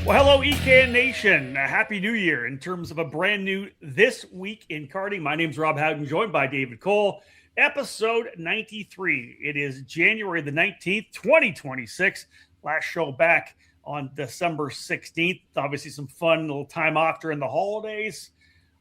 Well, hello, ECAN Nation. Happy New Year in terms of a brand new This Week in Karting. My name's Rob Howden, joined by David Cole. Episode 93. It is January the 19th, 2026. Last show back on December 16th. Obviously, some fun little time off during the holidays.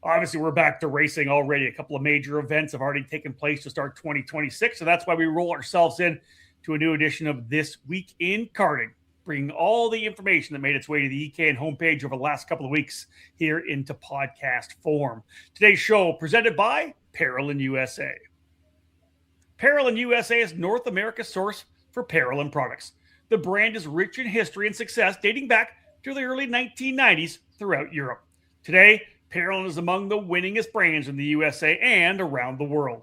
Obviously, we're back to racing already. A couple of major events have already taken place to start 2026. So that's why we roll ourselves in to a new edition of This Week in Karting, bringing all the information that made its way to the ECAN homepage over the last couple of weeks here into podcast form. Today's show presented by Parolin USA. Parolin USA is North America's source for Parolin products. The brand is rich in history and success dating back to the early 1990s throughout Europe. Today, Parolin is among the winningest brands in the USA and around the world.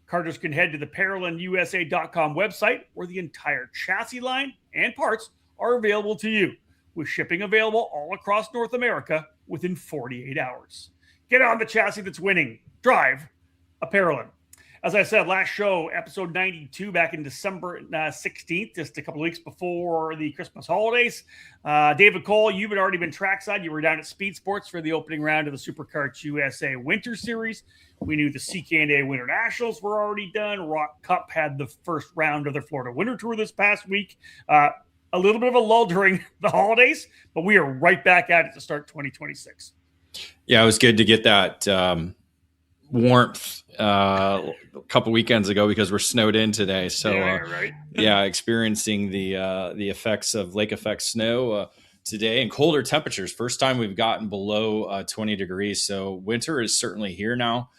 Karters can head to the ParolinUSA.com website where the entire chassis line and parts are available to you, with shipping available all across North America within 48 hours. Get on the chassis that's winning. Drive a Parolin. As I said, last show, episode 92, back in December 16th, just a couple of weeks before the Christmas holidays. David Cole, you had already been trackside. You were down at Speed Sports for the opening round of the SuperKarts USA Winter Series. We knew the CK&A Winter Nationals were already done. Rock Cup had the first round of their Florida Winter Tour this past week. A little bit of a lull during the holidays, but we are right back at it to start 2026. Yeah, it was good to get that warmth a couple weekends ago because we're snowed in today. So right. Experiencing the effects of lake effect snow today and colder temperatures. First time we've gotten below 20 degrees. So winter is certainly here now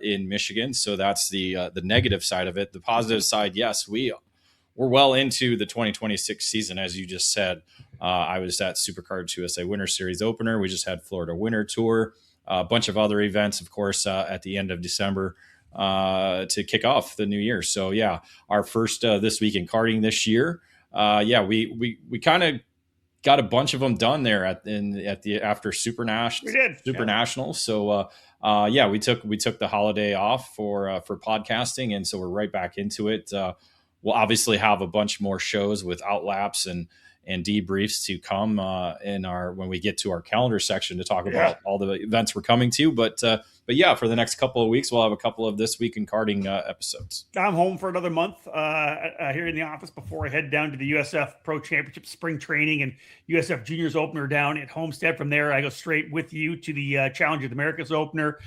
in Michigan. So that's the negative side of it. The positive side, yes, we're well into the 2026 season, as you just said. I was at SuperKarts USA Winter Series opener. We just had Florida Winter Tour, a bunch of other events, of course, at the end of December to kick off the new year. So yeah, our first This Week in Karting this year. We kind of got a bunch of them done there after Super Nationals. So we took the holiday off for podcasting, and so we're right back into it. We'll obviously have a bunch more shows with outlaps and debriefs to come when we get to our calendar section to talk about all the events we're coming to. But for the next couple of weeks, we'll have a couple of This Week in Karting episodes. I'm home for another month here in the office before I head down to the USF Pro Championship spring training and USF Juniors opener down at Homestead. From there, I go straight with you to the Challenge of the Americas opener.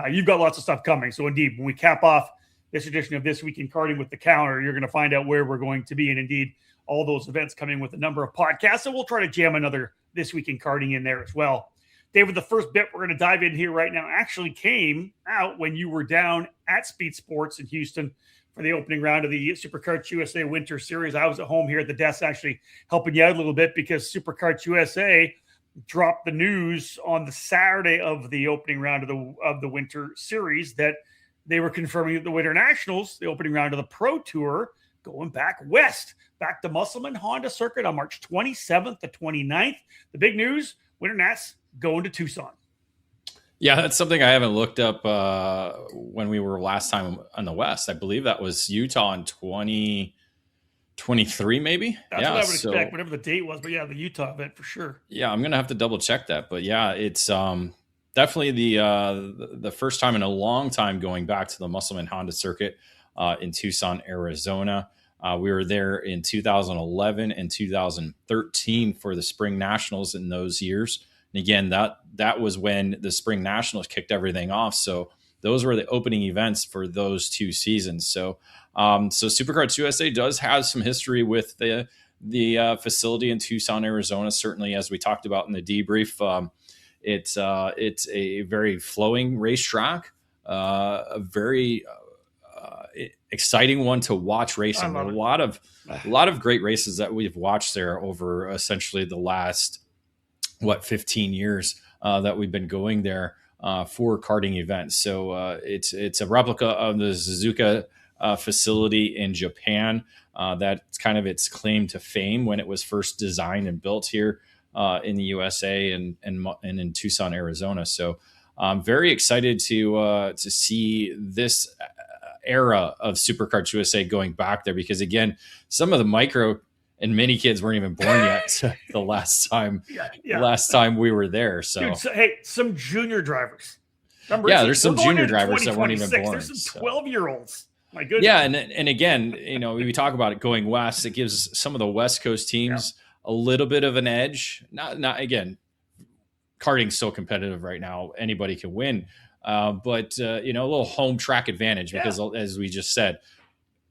You've got lots of stuff coming. So indeed, when we cap off this edition of This Week in Karting with the calendar, you're going to find out where we're going to be. And indeed, all those events coming with a number of podcasts. And we'll try to jam another This Week in Karting in there as well. David, the first bit we're going to dive in here right now actually came out when you were down at Speed Sports in Houston for the opening round of the SuperKarts USA Winter Series. I was at home here at the desk actually helping you out a little bit because SuperKarts USA dropped the news on the Saturday of the opening round of the Winter Series that they were confirming that the Winter Nationals, the opening round of the Pro Tour, going back west, back to Musselman Honda Circuit on March 27th to 29th. The big news, Winter Nats going to Tucson. Yeah, that's something I haven't looked up when we were last time on the West. I believe that was Utah in 2023, maybe? That's what I would expect, whatever the date was. But yeah, the Utah event for sure. Yeah, I'm going to have to double check that. But yeah, it's definitely the first time in a long time going back to the Musselman Honda Circuit in Tucson, Arizona. We were there in 2011 and 2013 for the Spring Nationals in those years. And again, that was when the Spring Nationals kicked everything off. So those were the opening events for those two seasons. So SuperKarts USA does have some history with the facility in Tucson, Arizona. Certainly, as we talked about in the debrief, it's a very flowing racetrack, a very exciting one to watch racing. A lot of great races that we've watched there over essentially the last 15 years that we've been going there for karting events. So it's a replica of the Suzuka facility in Japan. That's kind of its claim to fame when it was first designed and built here in the USA and in Tucson, Arizona. So I'm very excited to see this era of SuperKarts USA going back there, because again, some of the micro and many kids weren't even born yet the last time we were there. So, dude, hey, some junior drivers. Remember, yeah, there's some junior into drivers that weren't even born. There's some 12-year-olds. My goodness. Yeah, and again, we talk about it going west. It gives some of the West Coast teams a little bit of an edge. Not again, karting's so competitive right now; anybody can win. But a little home track advantage because, as we just said,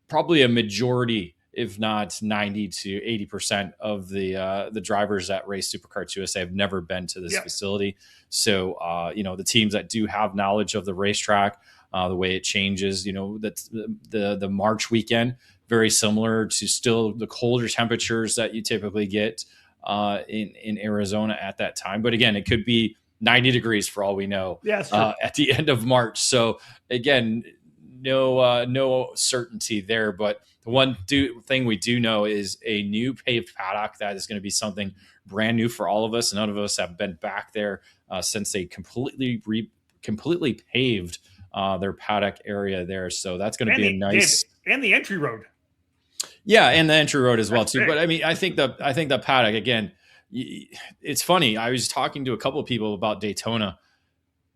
probably a majority, if not 90 to 80% of the drivers that race Supercars USA have never been to this facility. So, the teams that do have knowledge of the racetrack, the way it changes, that's the March weekend, very similar to still the colder temperatures that you typically get in Arizona at that time. But again, it could be 90 degrees for all we know at the end of March. So again, no certainty there. But the one thing we do know is a new paved paddock that is going to be something brand new for all of us. None of us have been back there since they completely paved their paddock area there. So that's going to be a nice and the entry road. Yeah, and the entry road as well too. But I mean, I think the paddock again. It's funny. I was talking to a couple of people about Daytona.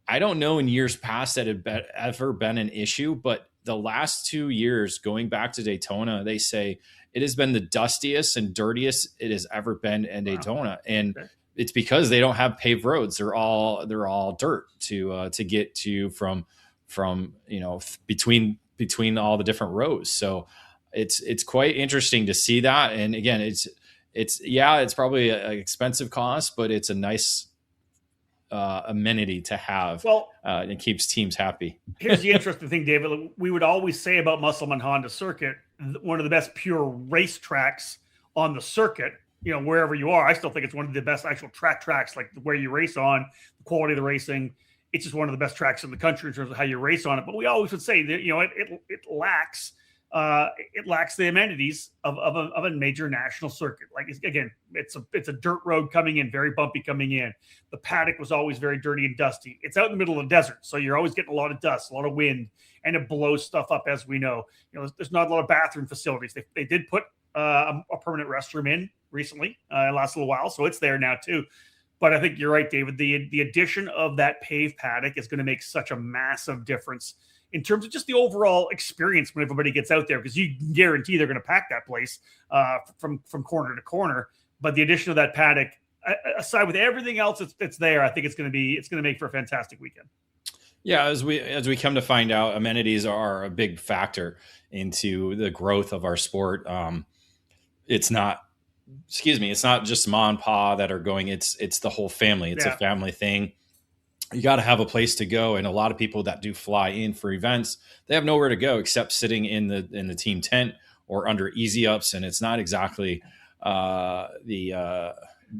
I don't know in years past that it had ever been an issue, but the last 2 years going back to Daytona, they say it has been the dustiest and dirtiest it has ever been in Daytona, and it's because they don't have paved roads. They're all dirt to get to from between all the different rows. So it's quite interesting to see that. And again, it's probably an expensive cost, but it's a nice amenity to have. Well, it keeps teams happy. Here's the interesting thing, David. We would always say about Musselman Honda Circuit, one of the best pure race tracks on the circuit, wherever you are. I still think it's one of the best actual tracks, like where you race on, the quality of the racing. It's just one of the best tracks in the country in terms of how you race on it. But we always would say that, it lacks the amenities of a major national circuit. Like, it's a dirt road coming in, very bumpy coming in. The paddock was always very dirty and dusty. It's out in the middle of the desert, so you're always getting a lot of dust, a lot of wind, and it blows stuff up, as we know. There's not a lot of bathroom facilities. They did put a permanent restroom in recently, last little while, so it's there now too. But I think you're right, David. The addition of that paved paddock is going to make such a massive difference in terms of just the overall experience when everybody gets out there, because you can guarantee they're going to pack that place from corner to corner. But the addition of that paddock, aside with everything else that's there, I think it's going to make for a fantastic weekend. Yeah, as we come to find out, amenities are a big factor into the growth of our sport. It's not just mom and pa that are going. It's the whole family. It's a family thing. You got to have a place to go, and a lot of people that do fly in for events, they have nowhere to go except sitting in the team tent or under easy ups, and it's not exactly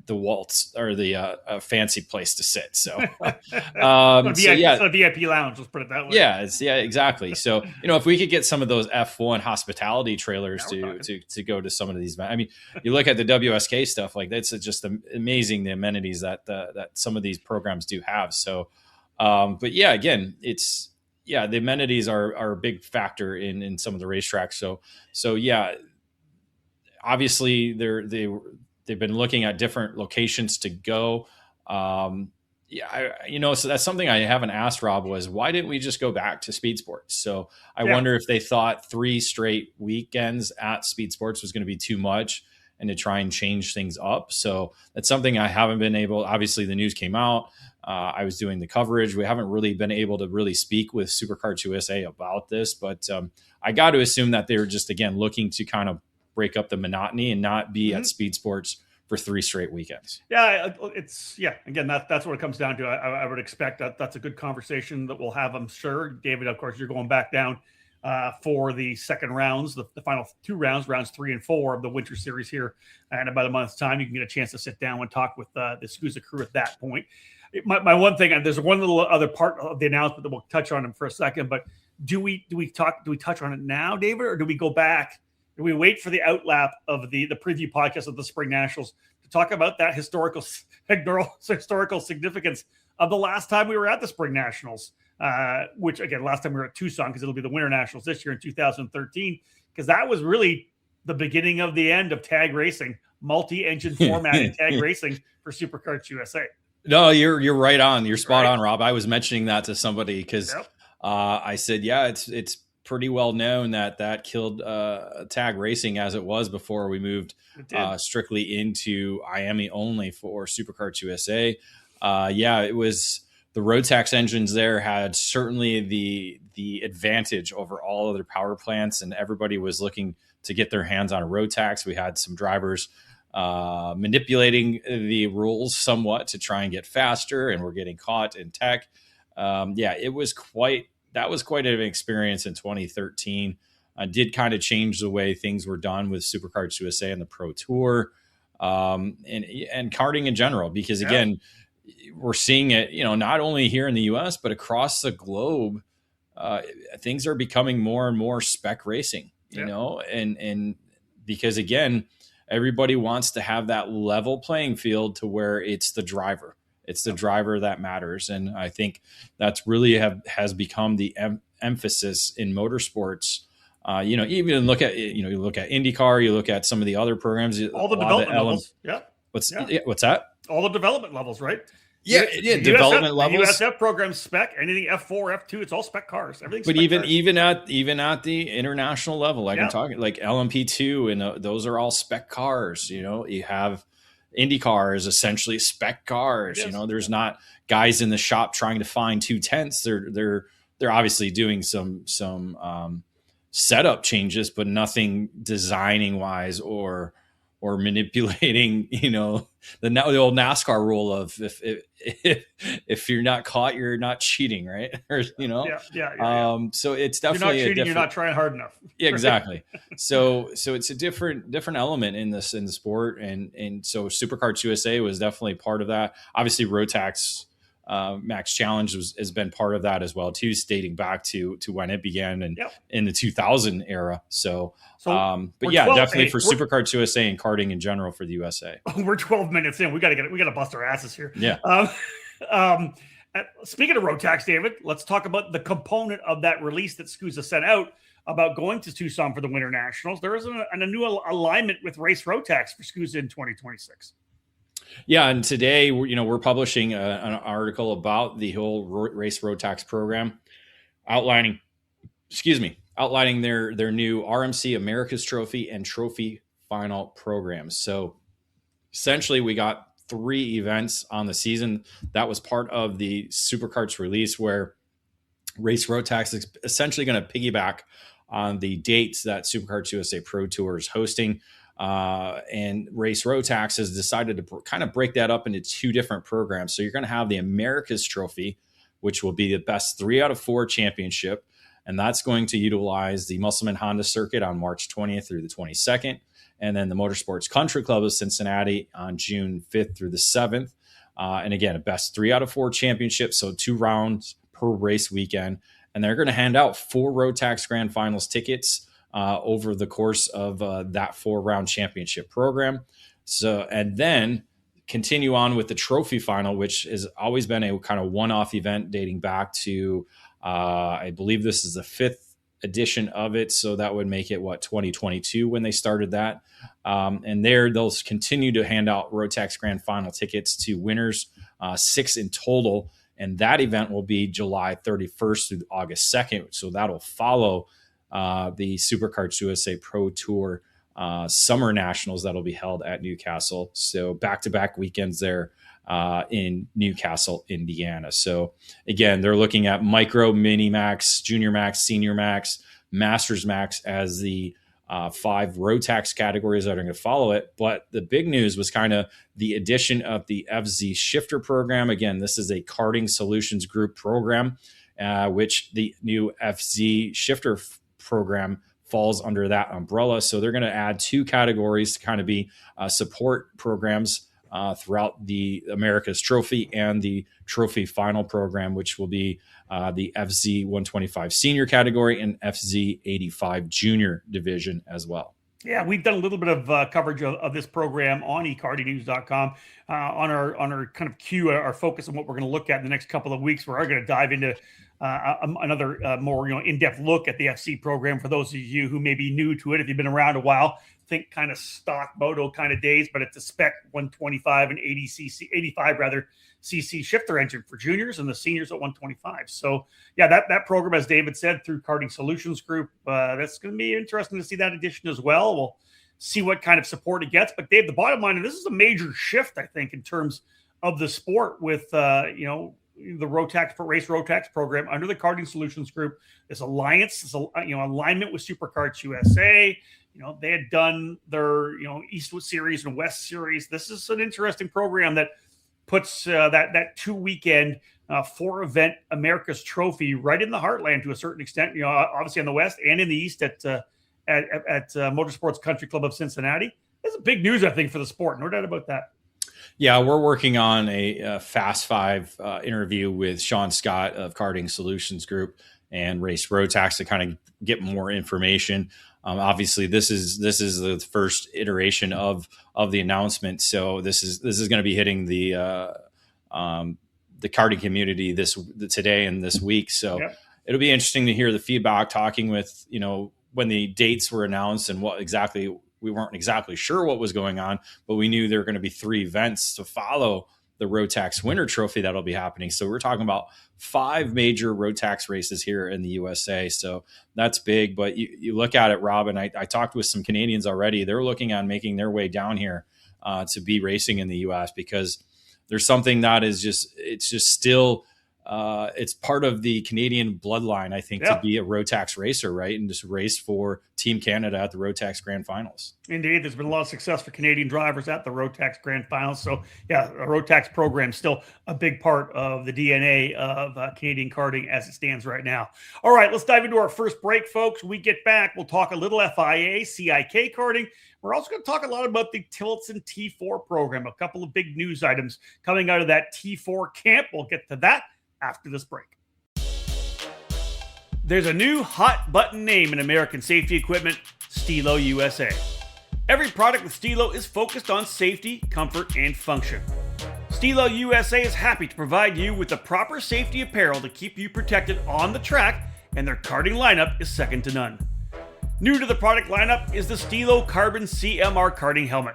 the waltz or the fancy place to sit. So, it's a VIP lounge. Let's put it that way. Yeah, exactly. So, if we could get some of those F1 hospitality trailers to go to some of these, I mean, you look at the WSK stuff, like that's just amazing, the amenities that some of these programs do have. So, but yeah, again, the amenities are a big factor in some of the racetracks. So yeah, obviously they've been looking at different locations to go. So that's something I haven't asked Rob was, why didn't we just go back to Speed Sports? So I wonder if they thought 3 straight weekends at Speed Sports was going to be too much and to try and change things up. So that's something I haven't been able, obviously the news came out. I was doing the coverage. We haven't really been able to really speak with Supercars USA about this, but I got to assume that they were just, again, looking to kind of break up the monotony and not be at Speed Sports for 3 straight weekends. Yeah, again, that's what it comes down to. I would expect that's a good conversation that we'll have, I'm sure. David, of course, you're going back down for the second rounds, the final 2 rounds 3 and 4 of the Winter Series here. And about a month's time, you can get a chance to sit down and talk with the SCUSA crew at that point. My one thing, and there's one little other part of the announcement that we'll touch on in for a second, but do we touch on it now, David, or do we go back? Do we wait for the outlap of the preview podcast of the Spring Nationals to talk about that historical significance of the last time we were at the Spring Nationals, which, again, last time we were at Tucson, because it'll be the Winter Nationals this year in 2013, because that was really the beginning of the end of tag racing, multi-engine format in tag racing for Superkarts USA. No, you're right on. You're spot on, Rob. I was mentioning that to somebody because I said, yeah, it's pretty well known that killed tag racing as it was before we moved strictly into IAME only for Superkarts USA. It was the Rotax engines there had certainly the advantage over all other power plants, and everybody was looking to get their hands on a Rotax. We had some drivers manipulating the rules somewhat to try and get faster, and we're getting caught in tech. That was quite an experience in 2013. Did kind of change the way things were done with Superkarts USA and the Pro Tour, and karting in general, because again, we're seeing it, not only here in the US, but across the globe. Things are becoming more and more spec racing, and because again, everybody wants to have that level playing field to where it's the driver that matters. And I think that's really has become the emphasis in motorsports. Even look at, you look at IndyCar, you look at some of the other programs, all the development levels. What's that? All the development levels, right? Development levels. USF program spec, anything F4, F2, it's all spec cars. Everything. But even at the international level, I'm talking like LMP2, and those are all spec cars. You have IndyCar is essentially spec cars. There's not guys in the shop trying to find 2/10. They're obviously doing some setup changes, but nothing designing wise or manipulating, the old NASCAR rule of if you're not caught, you're not cheating, right? Or, so it's definitely you're not cheating, you're not trying hard enough. Yeah, exactly. So it's a different element in the sport, and so Superkarts USA was definitely part of that. Obviously, Rotax Max Challenge has been part of that as well too, dating back to when it began and in the 2000 era. Definitely for Superkarts USA and karting in general for the USA. We're 12 minutes in. We got to bust our asses here. Yeah. Speaking of Rotax, David, let's talk about the component of that release that SCUSA sent out about going to Tucson for the Winter Nationals. There is a new alignment with Race Rotax for SCUSA in 2026. Yeah, and today we're publishing an article about the whole Race Rotax program, outlining their new RMC America's Trophy and Trophy Final programs. So essentially, we got 3 events on the season. That was part of the Superkarts release, where Race Rotax is essentially going to piggyback on the dates that Superkarts USA Pro Tour is hosting. And Race Rotax has decided to kind of break that up into 2 different programs. So you're going to have the America's Trophy, which will be the best 3 out of 4 championship. And that's going to utilize the Musselman Honda Circuit on March 20th through the 22nd. And then the Motorsports Country Club of Cincinnati on June 5th through the 7th. And again, a best 3 out of 4 championship. So 2 rounds per race weekend. And they're going to hand out 4 Rotax Grand Finals tickets over the course of that 4-round championship program. So, and then continue on with the trophy final, which has always been a kind of one-off event dating back to, I believe this is the 5th edition of it. So that would make it 2022 when they started that. And they'll continue to hand out Rotax Grand Final tickets to winners, 6 in total. And that event will be July 31st through August 2nd. So that'll follow the Superkarts USA Pro Tour Summer Nationals that'll be held at Newcastle. So back-to-back weekends there in Newcastle, Indiana. So again, they're looking at Micro, Mini Max, Junior Max, Senior Max, Masters Max as the 5 Rotax categories that are going to follow it. But the big news was kind of the addition of the FZ Shifter program. Again, this is a Karting Solutions Group program, which the new FZ Shifter program falls under that umbrella. So they're going to add 2 categories to kind of be support programs throughout the America's Trophy and the Trophy Final program, which will be the FZ 125 Senior category and FZ 85 Junior division as well. Yeah, we've done a little bit of coverage of this program on ekartingnews.com on our kind of our focus on what we're going to look at in the next couple of weeks. We are going to dive into another more in-depth look at the FC program for those of you who may be new to it. If you've been around a while, think kind of stock moto kind of days, but it's a spec 125 and 85 cc shifter engine for juniors and the seniors at 125. So yeah, that program, as David said, through Karting Solutions Group, that's going to be interesting to see that addition as well. We'll see what kind of support it gets. But Dave, the bottom line, and this is a major shift, I think, in terms of the sport with the Race Rotax program under the Karting Solutions Group. This alliance, this alignment with Superkarts USA. They had done their East Series and West Series. This is an interesting program that puts that 2 weekend 4-event America's Trophy right in the heartland to a certain extent. Obviously on the West and in the East at Motorsports Country Club of Cincinnati. This is big news, I think, for the sport. No doubt about that. Yeah, we're working on a Fast Five interview with Sean Scott of Karting Solutions Group and Race Rotax to kind of get more information. Obviously, this is the first iteration of the announcement, so this is going to be hitting the karting community today and this week. So yeah. It'll be interesting to hear the feedback. Talking with when the dates were announced and what exactly. We weren't exactly sure what was going on, but we knew there were going to be 3 events to follow the Rotax Winter Trophy that'll be happening. So we're talking about 5 major Rotax races here in the USA. So that's big. But you look at it, Rob, and I talked with some Canadians already. They're looking on making their way down here to be racing in the US because there's something that is it's still it's part of the Canadian bloodline, I think, to be a Rotax racer, right? And just race for Team Canada at the Rotax Grand Finals. Indeed. There's been a lot of success for Canadian drivers at the Rotax Grand Finals. So yeah, the Rotax program is still a big part of the DNA of Canadian karting as it stands right now. All right, let's dive into our first break, folks. When we get back, we'll talk a little FIA, CIK karting. We're also going to talk a lot about the Tillotson T4 program, a couple of big news items coming out of that T4 camp. We'll get to that after this break. There's a new hot button name in American safety equipment, Stilo USA. Every product with Stilo is focused on safety, comfort, and function. Stilo USA is happy to provide you with the proper safety apparel to keep you protected on the track, and their karting lineup is second to none. New to the product lineup is the Stilo Carbon CMR karting helmet.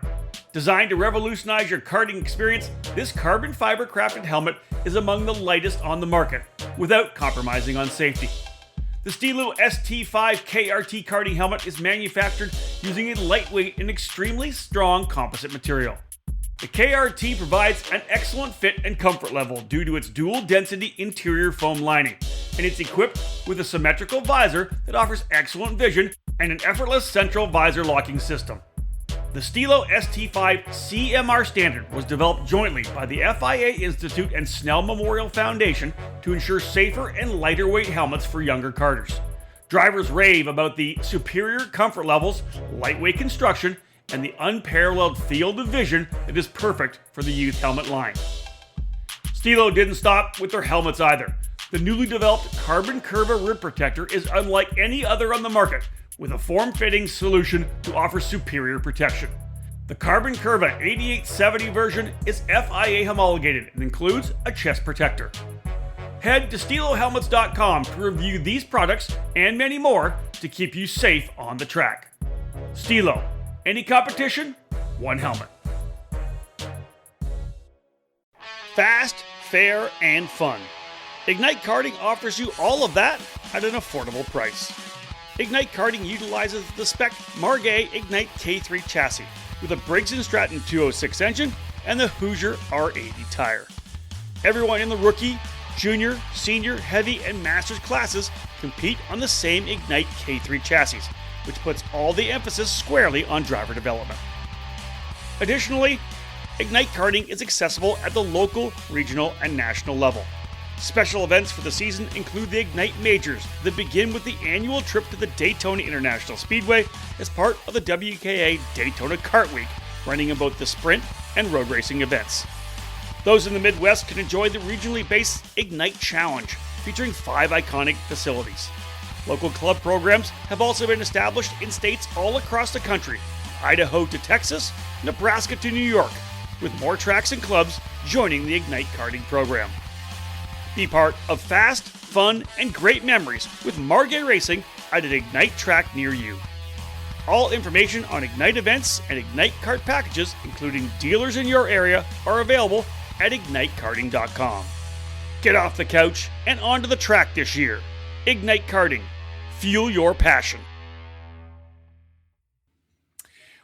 Designed to revolutionize your karting experience, this carbon fiber crafted helmet is among the lightest on the market, without compromising on safety. The Stilo ST5 KRT karting helmet is manufactured using a lightweight and extremely strong composite material. The KRT provides an excellent fit and comfort level due to its dual density interior foam lining, and it's equipped with a symmetrical visor that offers excellent vision and an effortless central visor locking system. The Stilo ST5 CMR standard was developed jointly by the FIA Institute and Snell Memorial Foundation to ensure safer and lighter weight helmets for younger karters. Drivers rave about the superior comfort levels, lightweight construction, and the unparalleled field of vision that is perfect for the youth helmet line. Stilo didn't stop with their helmets either. The newly developed Carbon Curva rib protector is unlike any other on the market, with a form-fitting solution to offer superior protection. The Carbon Curva 8870 version is FIA homologated and includes a chest protector. Head to StiloHelmets.com to review these products and many more to keep you safe on the track. Stilo, any competition, one helmet. Fast, fair, and fun. Ignite Karting offers you all of that at an affordable price. Ignite Karting utilizes the spec Margay Ignite K3 chassis with a Briggs & Stratton 206 engine and the Hoosier R80 tire. Everyone in the rookie, junior, senior, heavy, and masters classes compete on the same Ignite K3 chassis, which puts all the emphasis squarely on driver development. Additionally, Ignite Karting is accessible at the local, regional, and national level. Special events for the season include the Ignite Majors that begin with the annual trip to the Daytona International Speedway as part of the WKA Daytona Kart Week, running in both the sprint and road racing events. Those in the Midwest can enjoy the regionally based Ignite Challenge, featuring 5 iconic facilities. Local club programs have also been established in states all across the country, Idaho to Texas, Nebraska to New York, with more tracks and clubs joining the Ignite Karting program. Be part of fast, fun, and great memories with Margay Racing at an Ignite track near you. All information on Ignite events and Ignite kart packages, including dealers in your area, are available at ignitekarting.com. Get off the couch and onto the track this year. Ignite Karting. Fuel your passion.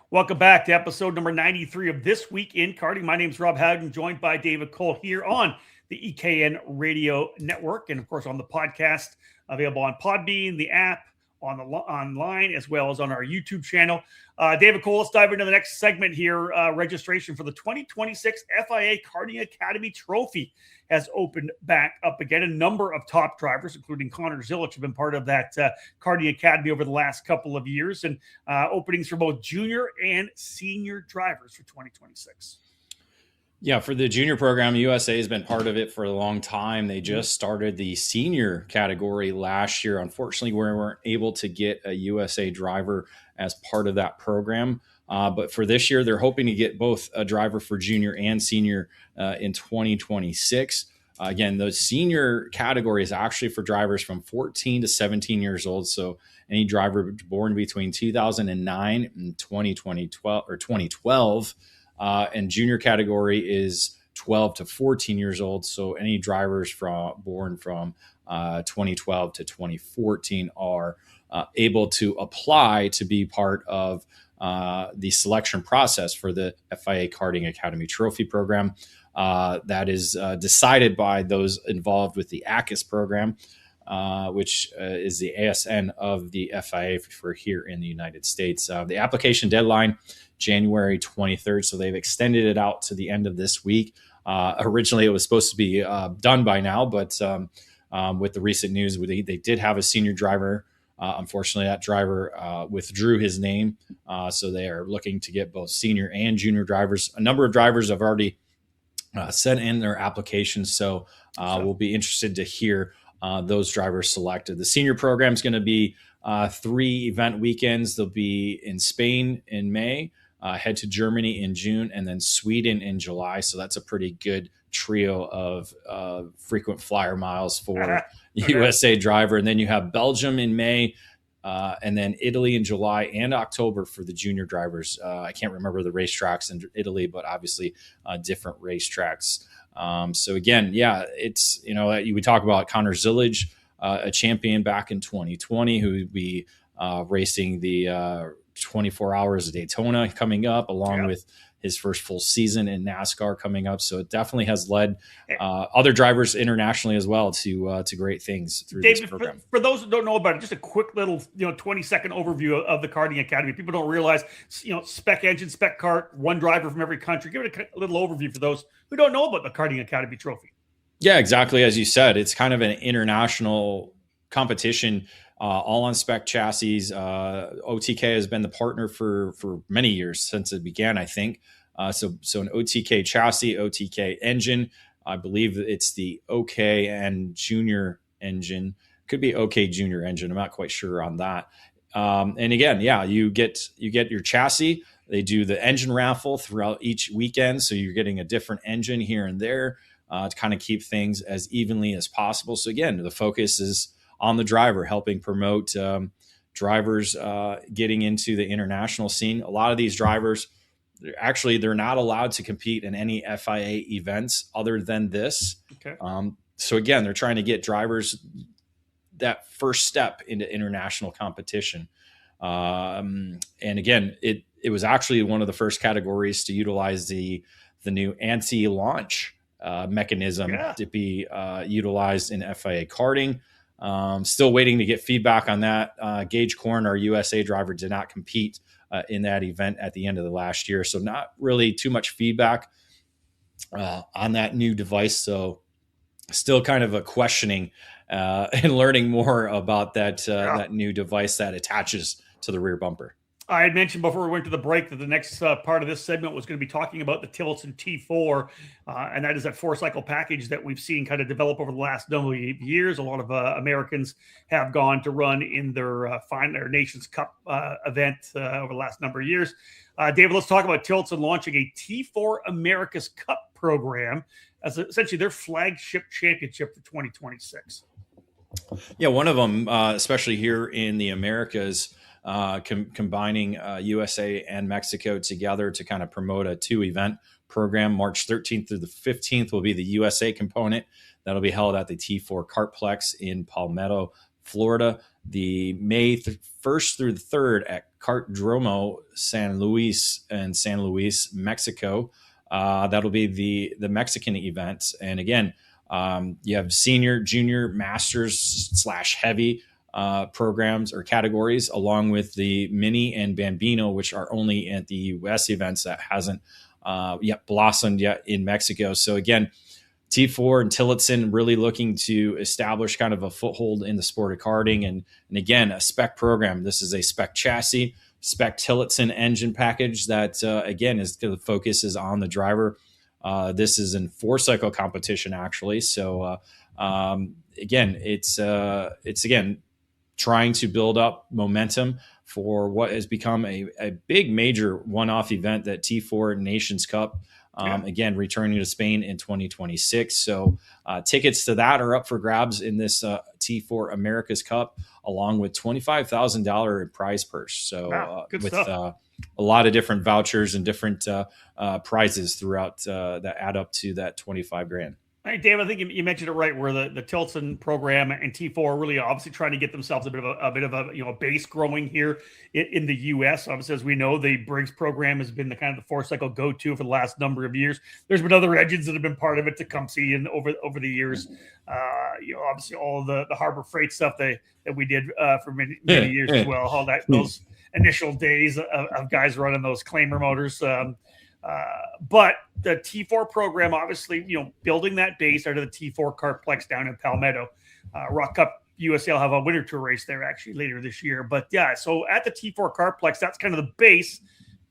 Welcome back to episode number 93 of This Week in Karting. My name is Rob Howden, joined by David Cole here on the EKN Radio Network, and of course on the podcast available on Podbean, the app, online, as well as on our YouTube channel. David Cole, let's dive into the next segment here. Registration for the 2026 FIA Karting Academy Trophy has opened back up again. A number of top drivers, including Connor Zilic, have been part of that Karting Academy over the last couple of years, and openings for both junior and senior drivers for 2026. Yeah, for the junior program, USA has been part of it for a long time. They just started the senior category last year. Unfortunately, we weren't able to get a USA driver as part of that program. But for this year, they're hoping to get both a driver for junior and senior in 2026. Again, the senior category is actually for drivers from 14 to 17 years old. So any driver born between 2009 and 2012. And junior category is 12 to 14 years old. So any drivers born from 2012 to 2014 are able to apply to be part of the selection process for the FIA Karting Academy Trophy program. That is decided by those involved with the ACUS program, which is the ASN of the FIA for here in the United States. The application deadline, January 23rd. So they've extended it out to the end of this week. Originally, it was supposed to be done by now, but with the recent news, they did have a senior driver. Unfortunately, that driver withdrew his name. So they are looking to get both senior and junior drivers. A number of drivers have already sent in their applications. So we'll be interested to hear those drivers selected. The senior program is going to be 3 event weekends. They'll be in Spain in May, head to Germany in June, and then Sweden in July. So that's a pretty good trio of frequent flyer miles for USA driver. And then you have Belgium in May, and then Italy in July and October for the junior drivers. I can't remember the racetracks in Italy, but obviously different racetracks. So again, yeah, it's, we talk about Connor Zilic, a champion back in 2020, who would be racing the 24 Hours of Daytona coming up, along with his first full season in NASCAR coming up. So it definitely has led other drivers internationally as well to great things through David, this program. For those who don't know about it, just a quick little 20-second overview of the Karting Academy. People don't realize, spec engine, spec kart, one driver from every country. Give it a little overview for those who don't know about the Karting Academy Trophy. Yeah, exactly. As you said, it's kind of an international competition, all on spec chassis. OTK has been the partner for many years since it began, I think. So an OTK chassis, OTK engine. I believe it's the OK and Junior engine. Could be OK Junior engine. I'm not quite sure on that. And again, you get your chassis. They do the engine raffle throughout each weekend, so you're getting a different engine here and there to kind of keep things as evenly as possible. So again, the focus is on the driver, helping promote drivers getting into the international scene. A lot of these drivers, they're not allowed to compete in any FIA events other than this. Okay. So again, they're trying to get drivers that first step into international competition. And again, it was actually one of the first categories to utilize the new anti-launch mechanism to be utilized in FIA karting. Still waiting to get feedback on that. Gage Korn, our USA driver, did not compete in that event at the end of the last year. So not really too much feedback on that new device. So still kind of a questioning and learning more about that new device that attaches to the rear bumper. I had mentioned before we went to the break that the next part of this segment was going to be talking about the Tillotson T4, and that is that 4-cycle package that we've seen kind of develop over the last number of years. A lot of Americans have gone to run in their Nations Cup event over the last number of years. David, let's talk about Tillotson launching a T4 America's Cup program. as essentially their flagship championship for 2026. Yeah, one of them, especially here in the Americas, combining USA and Mexico together to kind of promote a 2-event program. March 13th through the 15th will be the USA component. That'll be held at the T4 Kartplex in Palmetto, Florida. The May 1st through the 3rd at Kartdromo San Luis in San Luis, Mexico. That'll be the Mexican event. And again, you have senior, junior, masters / heavy programs or categories, along with the mini and bambino, which are only at the US events that hasn't yet blossomed yet in Mexico. So again, T4 and Tillotson really looking to establish kind of a foothold in the sport of karting. And again, a spec program. This is a spec chassis, spec Tillotson engine package that, again, is the focus is on the driver. This is in 4-cycle competition, actually. So, again, it's again, trying to build up momentum for what has become a big major one-off event, that T4 Nations Cup. Again, returning to Spain in 2026. So tickets to that are up for grabs in this T4 America's Cup, along with $25,000 prize purse. So with a lot of different vouchers and different prizes throughout that add up to that $25,000. Hey, Dave, I think you mentioned it right, where the Tillotson program and T4 are really obviously trying to get themselves a bit of a base growing here in the U.S. Obviously, as we know, the Briggs program has been the kind of the 4-cycle go-to for the last number of years. There's been other engines that have been part of it, Tecumseh, and over the years. Obviously, all of the Harbor Freight stuff that we did for many years as well. All that those initial days of guys running those claimer motors. But the T4 program, obviously, building that base out of the T4 Kartplex down in Palmetto. Rock Cup USA will have a winter tour race there actually later this year. But yeah, so at the T4 Kartplex, that's kind of the base,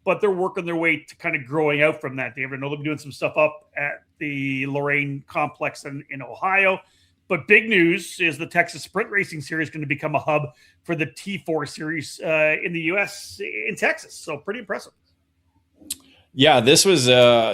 but they're working their way to kind of growing out from that. David, I know they'll be doing some stuff up at the Lorraine complex in Ohio. But big news is the Texas Sprint Racing Series is going to become a hub for the T4 series in the U.S. in Texas. So pretty impressive. Yeah, this was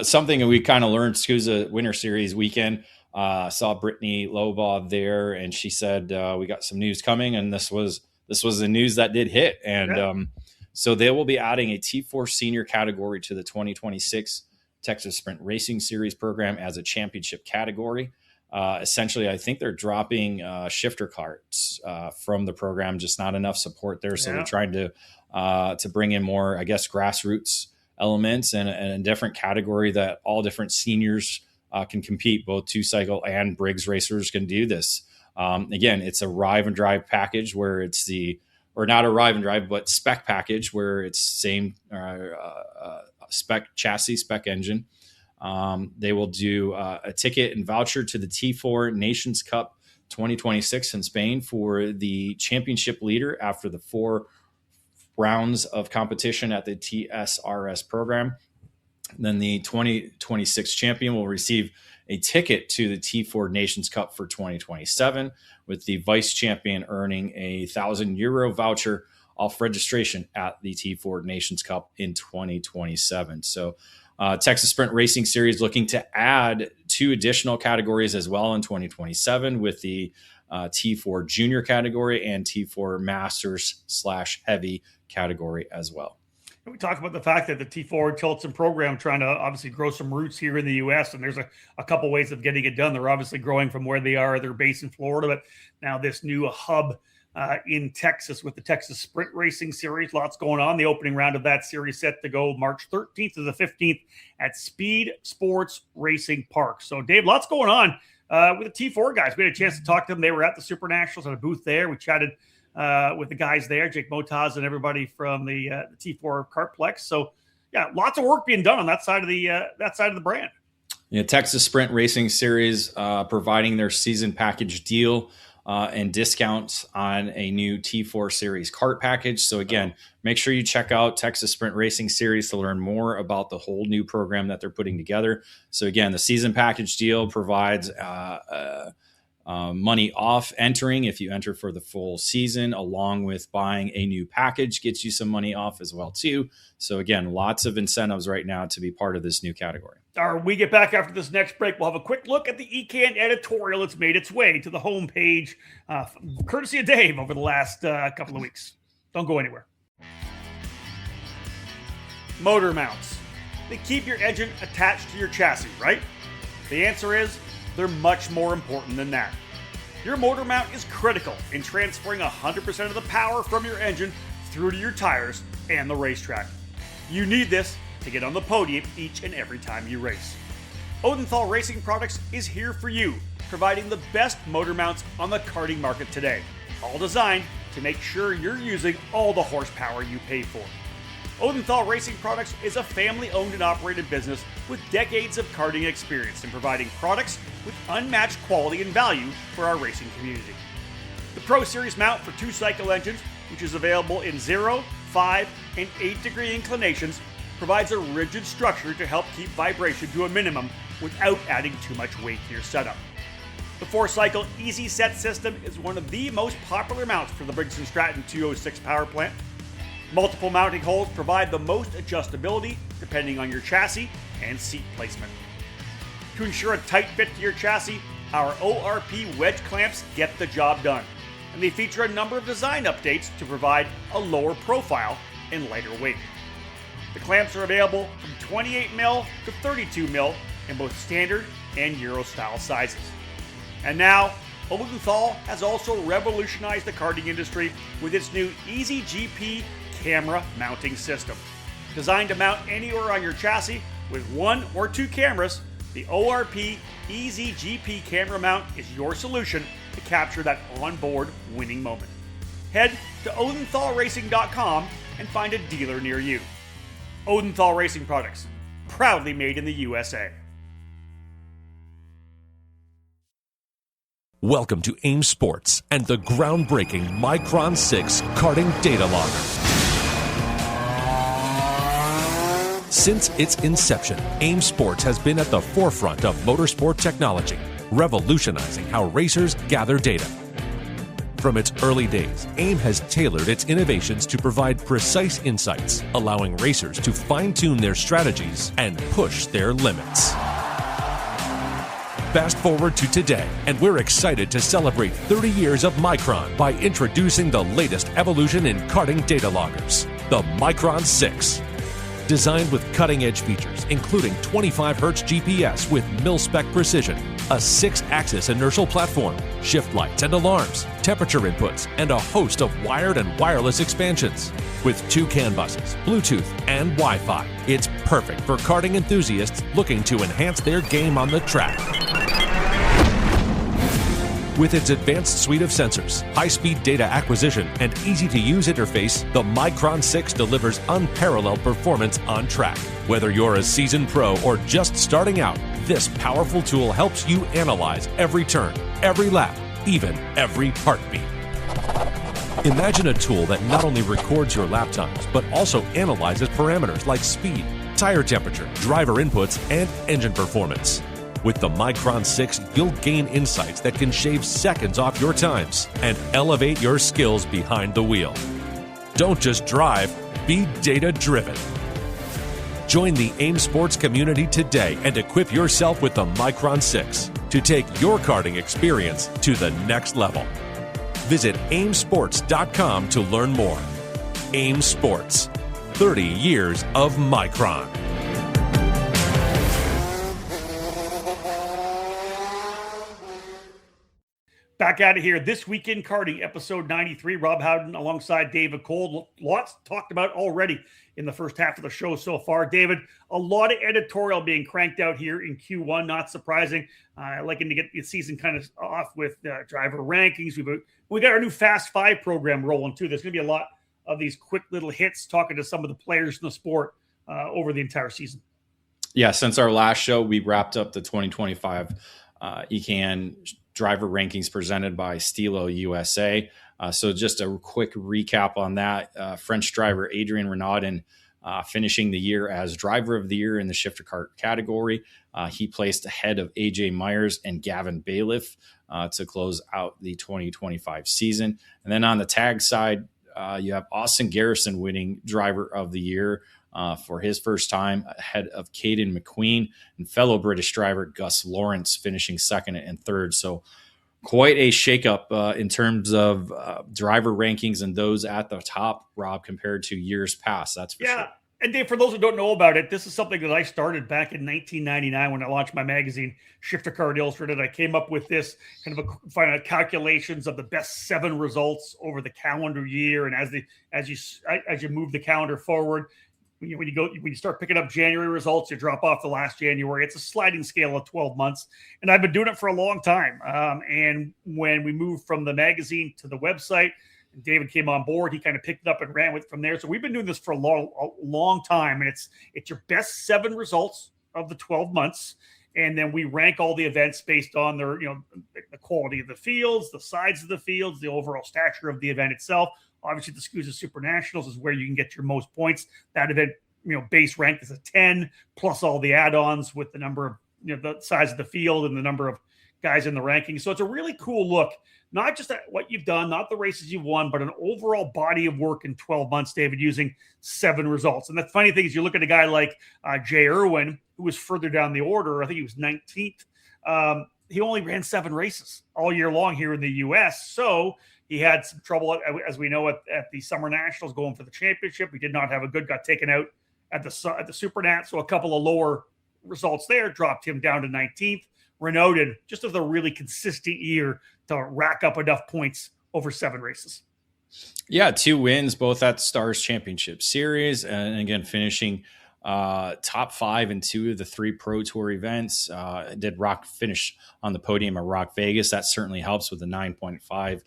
something we kind of learned SCUSA Winter Series weekend. Saw Brittany Lobaugh there, and she said we got some news coming, and this was the news that did hit. And so they will be adding a T4 senior category to the 2026 Texas Sprint Racing Series program as a championship category. Essentially, I think they're dropping shifter carts from the program, just not enough support there. So they're trying to bring in more, I guess, grassroots elements and a different category that all different seniors can compete. Both 2-cycle and Briggs racers can do this. Again, it's a Rive and Drive package where it's or not a Rive and Drive, but spec package where it's same spec chassis, spec engine. They will do a ticket and voucher to the T4 Nations Cup 2026 in Spain for the championship leader after the 4 rounds of competition at the TSRS program. Then the 2026 champion will receive a ticket to the T4 Nations Cup for 2027, with the vice champion earning a €1,000 voucher off registration at the T4 Nations Cup in 2027. So Texas Sprint Racing Series looking to add 2 additional categories as well in 2027, with the T4 Junior category and T4 Masters / Heavy category as well. We talk about the fact that the T4 Tillotson program trying to obviously grow some roots here in the U.S., and there's a couple ways of getting it done. They're obviously growing from where they are. They're based in Florida, but now this new hub in Texas with the Texas Sprint Racing Series. Lots going on. The opening round of that series set to go March 13th to the 15th at Speed Sports Racing Park. So, Dave, lots going on with the T4 guys. We had a chance to talk to them. They were at the Super Nationals at a booth there. We chatted with the guys there, Jake Motaz and everybody from the T4 Kartplex. So, yeah, lots of work being done on that side of the brand. Yeah, Texas Sprint Racing Series providing their season package deal and discounts on a new T4 Series kart package. So again, make sure you check out Texas Sprint Racing Series to learn more about the whole new program that they're putting together. So again, the season package deal provides money off entering if you enter for the full season, along with buying a new package gets you some money off as well too. So again, lots of incentives right now to be part of this new category. All right, we get back after this next break. We'll have a quick look at the ECAN editorial that's made its way to the homepage, courtesy of Dave over the last couple of weeks. Don't go anywhere. Motor mounts. They keep your engine attached to your chassis, right? The answer is they're much more important than that. Your motor mount is critical in transferring 100% of the power from your engine through to your tires and the racetrack. You need this to get on the podium each and every time you race. Odenthal Racing Products is here for you, providing the best motor mounts on the karting market today, all designed to make sure you're using all the horsepower you pay for. Odenthal Racing Products is a family-owned and operated business with decades of karting experience in providing products with unmatched quality and value for our racing community. The Pro Series mount for 2-cycle engines, which is available in 0, 5, and 8-degree inclinations, provides a rigid structure to help keep vibration to a minimum without adding too much weight to your setup. The 4-cycle Easy Set system is one of the most popular mounts for the Briggs & Stratton 206 power plant. Multiple mounting holes provide the most adjustability depending on your chassis and seat placement. To ensure a tight fit to your chassis, our ORP wedge clamps get the job done, and they feature a number of design updates to provide a lower profile and lighter weight. The clamps are available from 28mm to 32mm in both standard and Euro style sizes. And now, Odenthal has also revolutionized the karting industry with its new Easy GP camera mounting system. Designed to mount anywhere on your chassis with 1 or 2 cameras, the ORP Easy GP camera mount is your solution to capture that onboard winning moment. Head to odenthalracing.com and find a dealer near you. Odenthal Racing Products, proudly made in the USA. Welcome to AIM Sports and the groundbreaking Micron 6 karting data logger. Since its inception, AIM Sports has been at the forefront of motorsport technology, revolutionizing how racers gather data. From its early days, AIM has tailored its innovations to provide precise insights, allowing racers to fine-tune their strategies and push their limits. Fast forward to today, and we're excited to celebrate 30 years of Micron by introducing the latest evolution in karting data loggers, the Micron 6. Designed with cutting-edge features, including 25Hz GPS with mil-spec precision, a 6-axis inertial platform, shift lights and alarms, temperature inputs, and a host of wired and wireless expansions. With 2 CAN buses, Bluetooth, and Wi-Fi, it's perfect for karting enthusiasts looking to enhance their game on the track. With its advanced suite of sensors, high-speed data acquisition, and easy-to-use interface, the Micron 6 delivers unparalleled performance on track. Whether you're a seasoned pro or just starting out, this powerful tool helps you analyze every turn, every lap, even every heartbeat. Imagine a tool that not only records your lap times, but also analyzes parameters like speed, tire temperature, driver inputs, and engine performance. With the Micron 6, you'll gain insights that can shave seconds off your times and elevate your skills behind the wheel. Don't just drive, be data-driven. Join the AIM Sports community today and equip yourself with the Micron 6 to take your karting experience to the next level. Visit aimsports.com to learn more. AIM Sports, 30 years of Micron. Back out of here. This Week in Karting, episode 93. Rob Howden alongside David Cole. Lots talked about already in the first half of the show so far. David, a lot of editorial being cranked out here in Q1. Not surprising. Liking to get the season kind of off with driver rankings. We got our new Fast 5 program rolling too. There's going to be a lot of these quick little hits talking to some of the players in the sport over the entire season. Yeah, since our last show, we wrapped up the 2025 ECAN driver rankings presented by Stilo USA. So just a quick recap on that. French driver Adrien Renaudin finishing the year as driver of the year in the shifter kart category. He placed ahead of AJ Myers and Gavin Bailiff to close out the 2025 season. And then on the tag side, you have Austin Garrison winning driver of the year for his first time, ahead of Caden McQueen, and fellow British driver Gus Lawrence finishing second and third. So quite a shakeup in terms of driver rankings and those at the top, Rob, compared to years past. That's for sure. And Dave, for those who don't know about it, this is something that I started back in 1999 when I launched my magazine, Shifter Kart Illustrated. I came up with this kind of final calculations of the best 7 results over the calendar year, and as you move the calendar forward, when you start picking up January results, you drop off the last January. It's a sliding scale of 12 months, and I've been doing it for a long time. And when we moved from the magazine to the website, David came on board. He kind of picked it up and ran with it from there. So we've been doing this for a long time, and it's your best 7 results of the 12 months, and then we rank all the events based on their the quality of the fields, the size of the fields, the overall stature of the event itself. Obviously, the SCUSA Super Nationals is where you can get your most points. That event, base rank is a 10 plus all the add-ons with the number of the size of the field and the number of guys in the rankings. So it's a really cool look, not just at what you've done, not the races you've won, but an overall body of work in 12 months, David, using 7 results. And the funny thing is you look at a guy like Jay Irwin, who was further down the order. I think he was 19th. He only ran 7 races all year long here in the U.S. So he had some trouble, as we know, at the Summer Nationals going for the championship. He did not have got taken out at the Super Nat. So a couple of lower results there dropped him down to 19th. Renault did just as a really consistent year to rack up enough points over 7 races. Yeah, 2 wins, both at the Stars Championship Series, and again finishing top 5 in 2 of the 3 Pro Tour events. Did finish on the podium at Rock Vegas. That certainly helps with the 9.5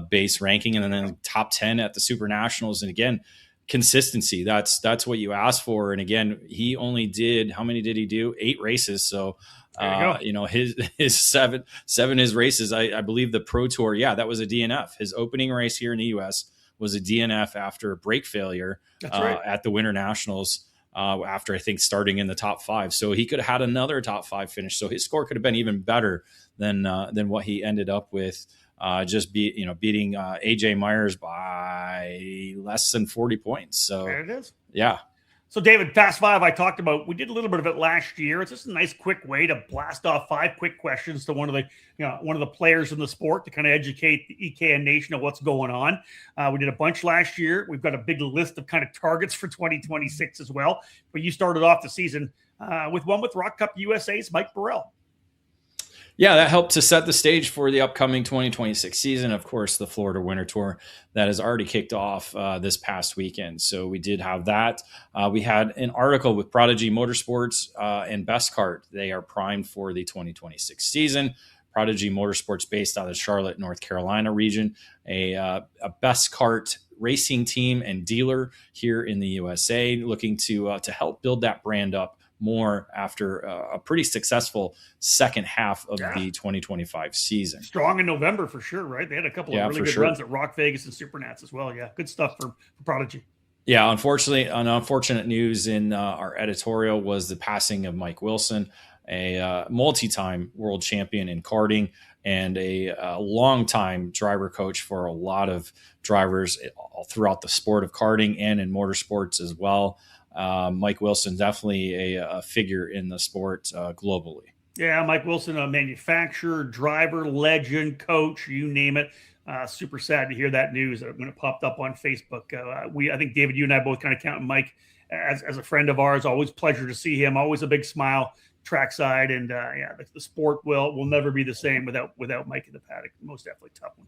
base ranking, and then top 10 at the Super Nationals. And again, consistency. That's what you ask for. And again, he only did, how many did he do? 8 races. So his seven his races. I believe the Pro Tour, that was a DNF. His opening race here in the US was a DNF after a brake failure at the Winter Nationals. After I think starting in the top 5, so he could have had another top 5 finish. So his score could have been even better than what he ended up with. Beating AJ Myers by less than 40 points. So there it is. Yeah. So David, Fast 5, I talked about, we did a little bit of it last year. It's just a nice quick way to blast off 5 quick questions to one of the players in the sport to kind of educate the EKN Nation of what's going on. We did a bunch last year. We've got a big list of kind of targets for 2026 as well. But you started off the season with one with Rock Cup USA's Mike Burrell. Yeah, that helped to set the stage for the upcoming 2026 season. Of course, the Florida Winter Tour that has already kicked off this past weekend. So we did have that. We had an article with Prodigy Motorsports and Best Kart. They are primed for the 2026 season. Prodigy Motorsports, based out of Charlotte, North Carolina region, a Best Kart racing team and dealer here in the USA, looking to help build that brand up more after a pretty successful second half of the 2025 season. Strong in November for sure, right? They had a couple of really good runs at Rock Vegas and Super Nats as well. Yeah, good stuff for Prodigy. Yeah, unfortunately, unfortunate news in our editorial was the passing of Mike Wilson, a multi-time world champion in karting and a long-time driver coach for a lot of drivers all throughout the sport of karting and in motorsports as well. Mike Wilson, definitely a figure in the sport globally. Yeah, Mike Wilson, a manufacturer, driver, legend, coach, you name it. Super sad to hear that news when it popped up on Facebook. I think, David, you and I both kind of count Mike as a friend of ours. Always pleasure to see him. Always a big smile trackside. And the sport will never be the same without Mike in the paddock. Most definitely tough one.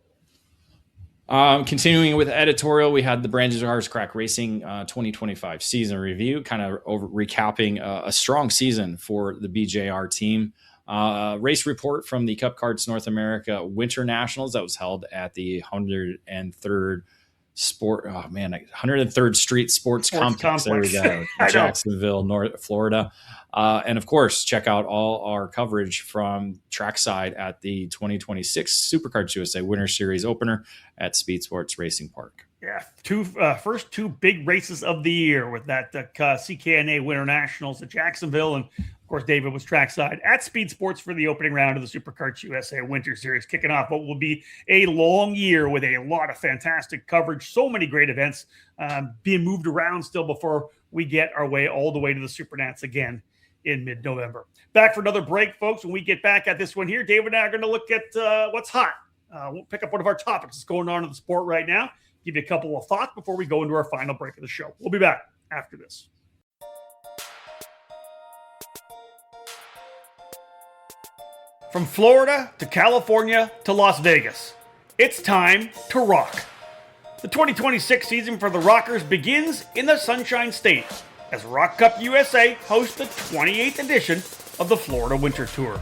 Continuing with editorial, we had the Brandon Cars Crack Racing 2025 season review, kind of recapping a strong season for the BJR team. Race report from the Cup Karts North America Winter Nationals that was held at the 103rd 103rd Street Sports Complex. There we go, Jacksonville, Florida. And of course, check out all our coverage from trackside at the 2026 SuperKarts USA Winter Series opener at Speed Sports Racing Park. Yeah, first two big races of the year with that CKNA Winter Nationals at Jacksonville. And, of course, David was trackside at Speed Sports for the opening round of the SuperKarts USA Winter Series, kicking off what will be a long year with a lot of fantastic coverage. So many great events being moved around still before we get our way all the way to the Supernats again in mid-November. Back for another break, folks. When we get back at this one here, David and I are going to look at what's hot. We'll pick up one of our topics that's going on in the sport right now. Give you a couple of thoughts before we go into our final break of the show. We'll be back after this. From Florida to California to Las Vegas, it's time to rock. The 2026 season for the Rockers begins in the Sunshine State as Rock Cup USA hosts the 28th edition of the Florida Winter Tour.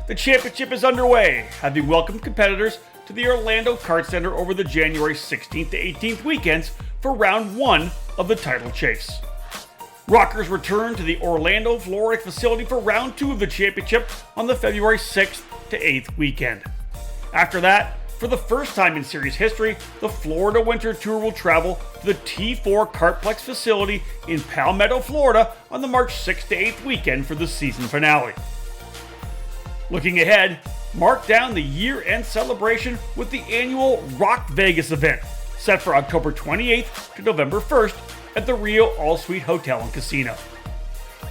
The championship is underway, having welcomed competitors to the Orlando Kart Center over the January 16th to 18th weekends for round one of the title chase. Rockers return to the Orlando, Florida facility for round two of the championship on the February 6th to 8th weekend. After that, for the first time in series history, the Florida Winter Tour will travel to the T4 Kartplex facility in Palmetto, Florida on the March 6th to 8th weekend for the season finale. Looking ahead, mark down the year-end celebration with the annual Rock Vegas event, set for October 28th to November 1st at the Rio All-Suite Hotel and Casino.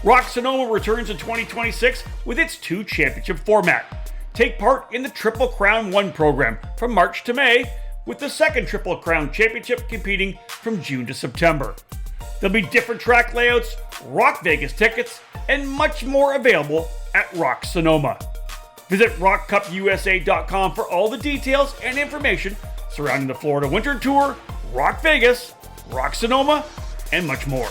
Rock Sonoma returns in 2026 with its two championship format. Take part in the Triple Crown 1 program from March to May, with the second Triple Crown Championship competing from June to September. There'll be different track layouts, Rock Vegas tickets, and much more available at Rock Sonoma. Visit rockcupusa.com for all the details and information surrounding the Florida Winter Tour, Rock Vegas, Rock Sonoma, and much more.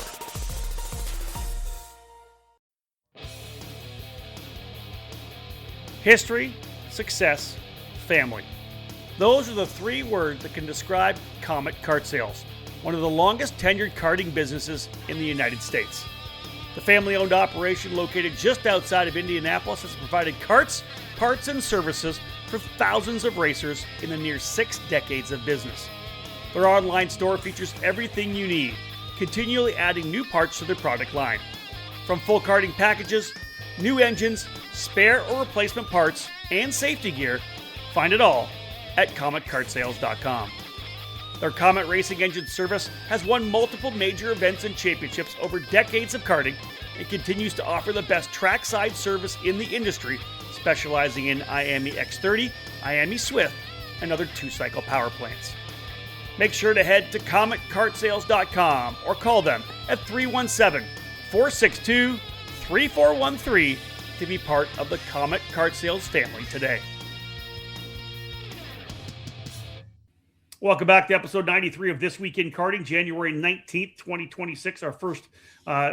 History, success, family. Those are the three words that can describe Comet Kart Sales, one of the longest tenured karting businesses in the United States. The family-owned operation located just outside of Indianapolis has provided karts, parts, and services for thousands of racers in the near 6 decades of business. Their online store features everything you need, continually adding new parts to their product line. From full karting packages, new engines, spare or replacement parts, and safety gear, find it all at CometKartSales.com. Their Comet Racing Engine service has won multiple major events and championships over decades of karting and continues to offer the best trackside service in the industry, specializing in IAME X30, IAME Swift, and other two-cycle power plants. Make sure to head to CometKartSales.com or call them at 317-462-3413 to be part of the Comet Kart Sales family today. Welcome back to episode 93 of This Week in Karting, January 19th, 2026, our first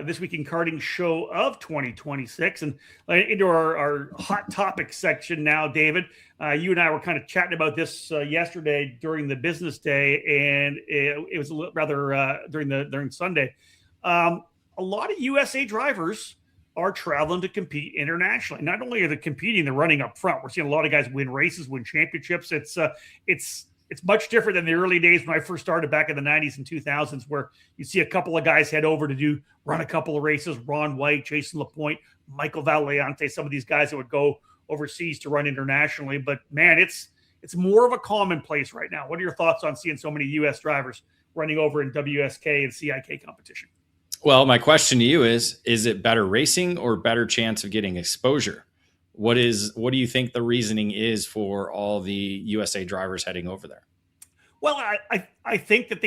This Week in Karting show of 2026. And into our hot topic section now, David. You and I were kind of chatting about this yesterday during the business day, and it was rather during Sunday. A lot of USA drivers are traveling to compete internationally. Not only are they competing, they're running up front. We're seeing a lot of guys win races, win championships. It's much different than the early days when I first started back in the 90s and 2000s, where you see a couple of guys head over to run a couple of races. Ron White, Jason LaPointe, Michael Valiante, some of these guys that would go overseas to run internationally. But man, it's more of a commonplace right now. What are your thoughts on seeing so many U.S. drivers running over in WSK and CIK competition? Well, my question to you is it better racing or better chance of getting exposure? What do you think the reasoning is for all the USA drivers heading over there? Well, I think that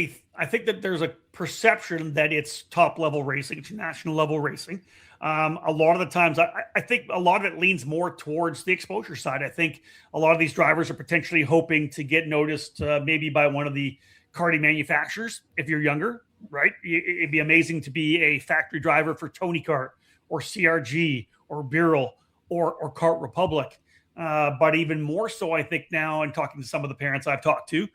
there's a perception that it's top level racing, it's national level racing. A lot of the times, I think a lot of it leans more towards the exposure side. I think a lot of these drivers are potentially hoping to get noticed maybe by one of the karting manufacturers. If you're younger, right? It'd be amazing to be a factory driver for Tony Kart or CRG or Birrell or Kart Republic. But even more so, I think now, and talking to some of the parents I've talked to,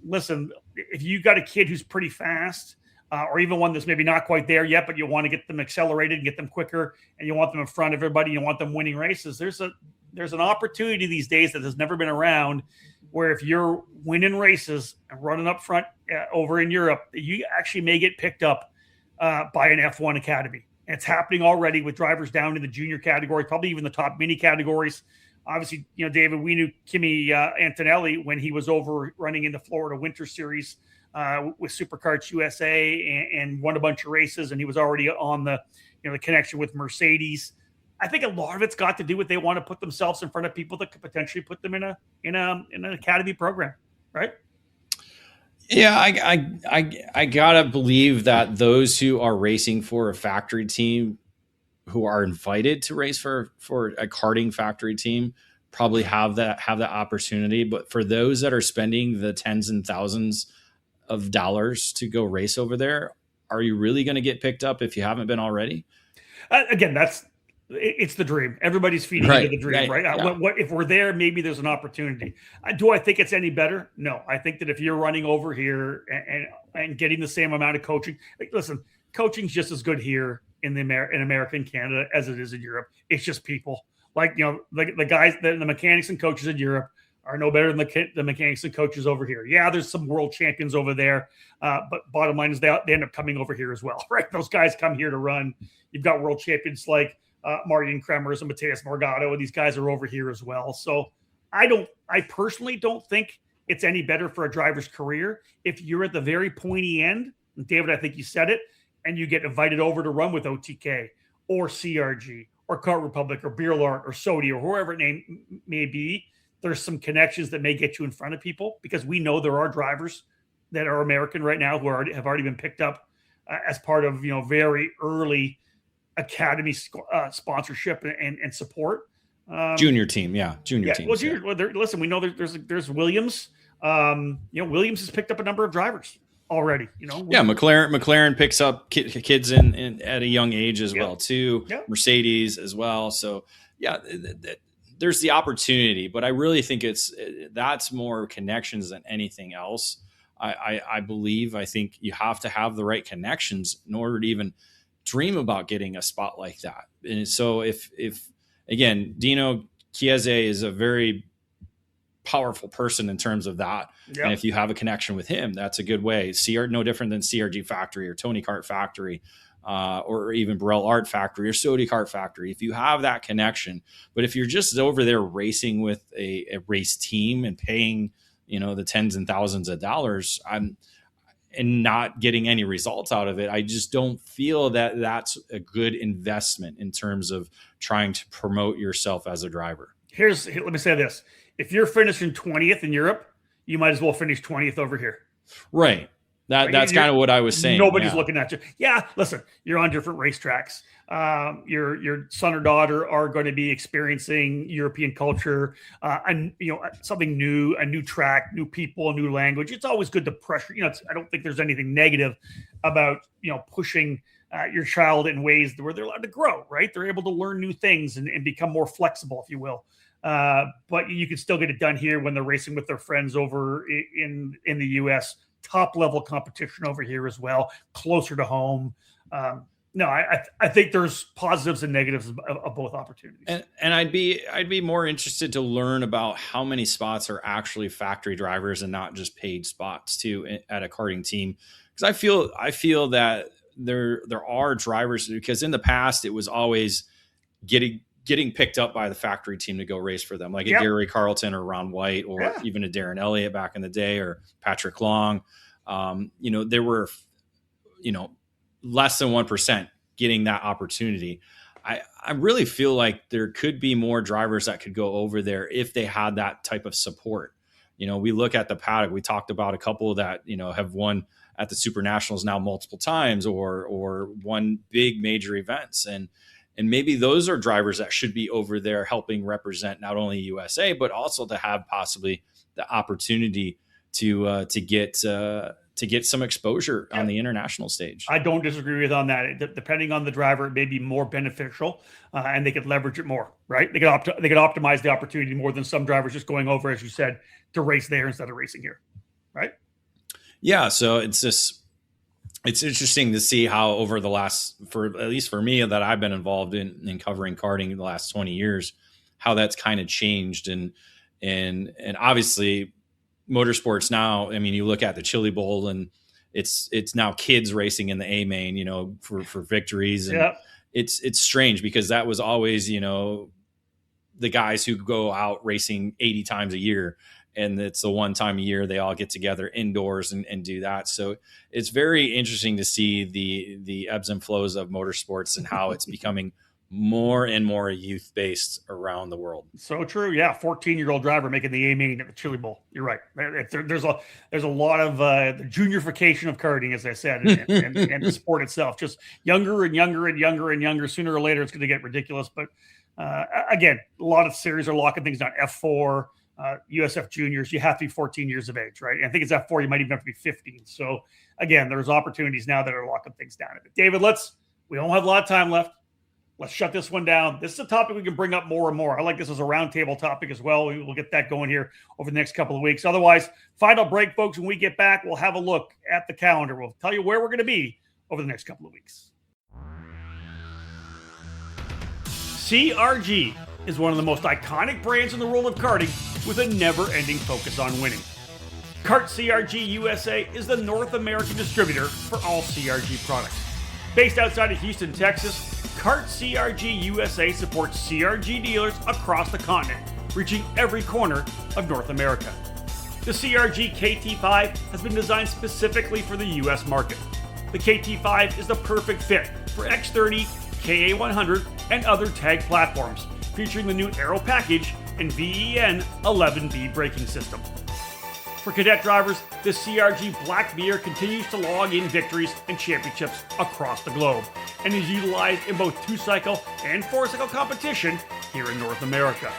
listen, if you got a kid who's pretty fast, or even one that's maybe not quite there yet, but you want to get them accelerated and get them quicker, and you want them in front of everybody, you want them winning races, there's an opportunity these days that has never been around where if you're winning races and running up front over in Europe, you actually may get picked up by an F1 academy. And it's happening already with drivers down in the junior category, probably even the top mini categories. Obviously, David, we knew Kimi Antonelli when he was over running in the Florida Winter Series with Superkarts USA and won a bunch of races, and he was already on the connection with Mercedes. I think a lot of it's got to do with they want to put themselves in front of people that could potentially put them in an academy program, right? Yeah, I gotta believe that those who are racing for a factory team, who are invited to race for a karting factory team, probably have that opportunity. But for those that are spending the tens and thousands of dollars to go race over there, are you really going to get picked up if you haven't been already? Again, it's the dream. Everybody's feeding into the dream, right? Yeah. What if we're there? Maybe there's an opportunity. Do I think it's any better? No. I think that if you're running over here and getting the same amount of coaching, listen, coaching's just as good here in America and Canada as it is in Europe. It's just people. The guys, the mechanics and coaches in Europe are no better than the mechanics and coaches over here. Yeah, there's some world champions over there, but bottom line is they end up coming over here as well, right? Those guys come here to run. You've got world champions like Martin Kremers and Mateus Morgado, and these guys are over here as well. So I personally don't think it's any better for a driver's career if you're at the very pointy end. And David, I think you said it, and you get invited over to run with OTK or CRG or Kart Republic or Beer Art or Sodi or whoever it may be. There's some connections that may get you in front of people, because we know there are drivers that are American right now who have already been picked up as part of very early academy sponsorship and support. Junior team, junior team. Well, listen, we know there's Williams. Williams has picked up a number of drivers already. McLaren picks up kids in at a young age as well too. Yep. Mercedes as well. So there's the opportunity, but I really think that's more connections than anything else. I think you have to have the right connections in order to even dream about getting a spot like that. And so if again, Dino Chiese is a very powerful person in terms of that. Yep. And if you have a connection with him, that's a good way. No different than CRG Factory or Tony Kart Factory, or even Burrell Art Factory or Sodi Kart Factory. If you have that connection, but if you're just over there racing with a race team and paying, the tens and thousands of dollars, and not getting any results out of it, I just don't feel that that's a good investment in terms of trying to promote yourself as a driver. Let me say this. If you're finishing 20th in Europe, you might as well finish 20th over here. Right. That's kind of what I was saying. Nobody's looking at you. Yeah, listen, you're on different racetracks. Your son or daughter are going to be experiencing European culture, and something new, a new track, new people, a new language. It's always good to pressure. I don't think there's anything negative about pushing your child in ways where they're allowed to grow. Right, they're able to learn new things and become more flexible, if you will. But you can still get it done here when they're racing with their friends over in the U.S. Top level competition over here as well, closer to home. I think there's positives and negatives of both opportunities. And I'd be more interested to learn about how many spots are actually factory drivers and not just paid spots too at a karting team. Because I feel that there are drivers, because in the past it was always getting picked up by the factory team to go race for them, like a Gary Carlton or Ron White, or even a Darren Elliott back in the day, or Patrick Long. There were, less than 1% getting that opportunity. I really feel like there could be more drivers that could go over there if they had that type of support. We look at the paddock. We talked about a couple that, have won at the Super Nationals now multiple times, or won big major events. And maybe those are drivers that should be over there helping represent not only USA, but also to have possibly the opportunity to get some exposure on the international stage. I don't disagree with on that. Depending on the driver, it may be more beneficial, and they could leverage it more, right? They could optimize the opportunity more than some drivers just going over, as you said, to race there instead of racing here, right? Yeah, so it's interesting to see how over the last, at least for me, that I've been involved in covering karting in the last 20 years, how that's kind of changed. And obviously motorsports now, I mean, you look at the Chili Bowl and it's now kids racing in the A main, for victories. And it's strange because that was always, the guys who go out racing 80 times a year. And it's the one time a year they all get together indoors and do that. So it's very interesting to see the ebbs and flows of motorsports and how it's becoming more and more youth-based around the world. So true. Yeah. 14-year-old driver making the A main at the Chili Bowl. You're right. There's a lot of the juniorification of karting, as I said, and the sport itself, just younger and younger and younger and younger. Sooner or later, it's going to get ridiculous. But again, a lot of series are locking things down. F4, USF juniors, you have to be 14 years of age, right? And I think it's F4, you might even have to be 15. So again, there's opportunities now that are locking things down. David, we don't have a lot of time left. Let's shut this one down. This is a topic we can bring up more and more. I like this as a roundtable topic as well. We will get that going here over the next couple of weeks. Otherwise, final break, folks. When we get back, we'll have a look at the calendar. We'll tell you where we're going to be over the next couple of weeks. CRG is one of the most iconic brands in the world of karting with a never-ending focus on winning. Kart CRG USA is the North American distributor for all CRG products. Based outside of Houston, Texas, Kart CRG USA supports CRG dealers across the continent, reaching every corner of North America. The CRG KT5 has been designed specifically for the US market. The KT5 is the perfect fit for X30, KA100, and other tag platforms, featuring the new Aero package and VEN 11B braking system. For cadet drivers, the CRG Black Beer continues to log in victories and championships across the globe, and is utilized in both 2-cycle and 4-cycle competition here in North America.